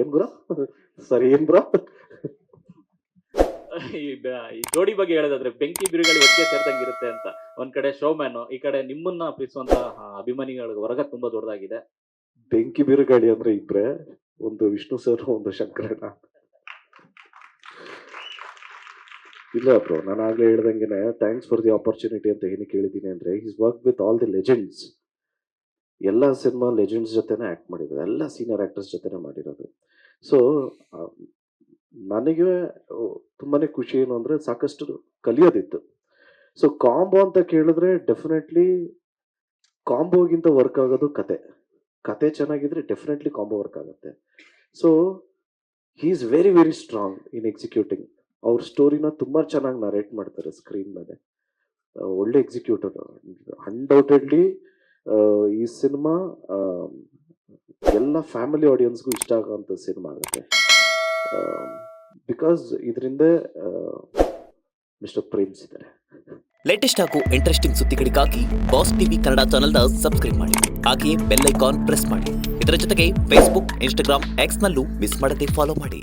ಏನ್ ಬ್ರೋ ಸರಿ ಏನ್ ಬ್ರೋ ಈ ಜೋಡಿ ಬಗ್ಗೆ ಹೇಳೋದಾದ್ರೆ ಬೆಂಕಿ ಬಿರುಗಾಳಿ ಒಟ್ಟಿಗೆ ಸೇರ್ದಂಗಿರುತ್ತೆ ಅಂತ. ಒಂದ್ ಕಡೆ ಶೋಮ್ಯಾನ್, ಈ ಕಡೆ ನಿಮ್ಮನ್ನ ಪ್ರೀತಿಸುವಂತ ಅಭಿಮಾನಿಗಳ ವರ್ಗ ತುಂಬಾ ದೊಡ್ಡದಾಗಿದೆ. ಬೆಂಕಿ ಬಿರುಗಾಳಿ ಅಂದ್ರೆ ಇಬ್ರೆ, ಒಂದು ವಿಷ್ಣು ಸರ್, ಒಂದು ಶಂಕರಣ್ಣ. ಇಲ್ಲ ಬ್ರೋ, ನಾನು ಆಗ್ಲೇ ಹೇಳ್ದಂಗೆನೆ ಥ್ಯಾಂಕ್ಸ್ ಫಾರ್ ದಿ ಆಪರ್ಚುನಿಟಿ ಅಂತ ಏನಕ್ಕೆ ಹೇಳಿದ್ದೀನಿ ಅಂದ್ರೆ, is work with all the legends. ಎಲ್ಲ ಸಿನಿಮಾ ಲೆಜೆಂಡ್ಸ್ ಜೊತೆನೆ ಆಕ್ಟ್ ಮಾಡಿರೋದು, ಎಲ್ಲ ಸೀನಿಯರ್ ಆಕ್ಟರ್ಸ್ ಜೊತೆನೆ ಮಾಡಿರೋದು. ಸೊ ನನಗೆ ತುಂಬಾನೇ ಖುಷಿ ಏನು ಅಂದ್ರೆ ಸಾಕಷ್ಟು ಕಲಿಯೋದಿತ್ತು. ಸೊ ಕಾಂಬೋ ಅಂತ ಕೇಳಿದ್ರೆ ಡೆಫಿನೆಟ್ಲಿ ಕಾಂಬೋಗಿಂತ ವರ್ಕ್ ಆಗೋದು ಕತೆ ಚೆನ್ನಾಗಿದ್ರೆ ಡೆಫಿನೆಟ್ಲಿ ಕಾಂಬೋ ವರ್ಕ್ ಆಗುತ್ತೆ. So he is very very strong in executing. ಅವ್ರ ಸ್ಟೋರಿನ ತುಂಬಾ ಚೆನ್ನಾಗಿ ನರೇಟ್ ಮಾಡ್ತಾರೆ ಸ್ಕ್ರೀನ್ ಮೇಲೆ. ಒಳ್ಳೆ ಎಕ್ಸಿಕ್ಯೂಟರ್. ಅನ್ಡೌಟೆಡ್ಲಿ ಈ ಸಿನಿಮಾ ಎಲ್ಲ ಫ್ಯಾಮಿಲಿ ಆಡಿಯನ್ಸ್ಗೂ ಇಷ್ಟ ಆಗೋಂಥ ಸಿನಿಮಾ ಆಗುತ್ತೆ. ಬಿಕಾಸ್ ಇದರಿಂದ ಮಿಸ್ಟರ್ ಪ್ರೇಮ್ಸ್ ಇದ್ದಾರೆ. ಲೇಟೆಸ್ಟ್ ಹಾಗೂ ಇಂಟ್ರೆಸ್ಟಿಂಗ್ ಸುದ್ದಿಗಳಿಗಾಗಿ ಬಾಸ್ ಟಿವಿ ಕನ್ನಡ ಚಾನೆಲ್ನ ಸಬ್ಸ್ಕ್ರೈಬ್ ಮಾಡಿ. ಹಾಗೆಯೇ ಬೆಲ್ ಐಕಾನ್ ಪ್ರೆಸ್ ಮಾಡಿ. ಇದರ ಜೊತೆಗೆ ಫೇಸ್ಬುಕ್, ಇನ್ಸ್ಟಾಗ್ರಾಮ್, ಎಕ್ಸ್ನಲ್ಲೂ ಮಿಸ್ ಮಾಡದೆ ಫಾಲೋ ಮಾಡಿ.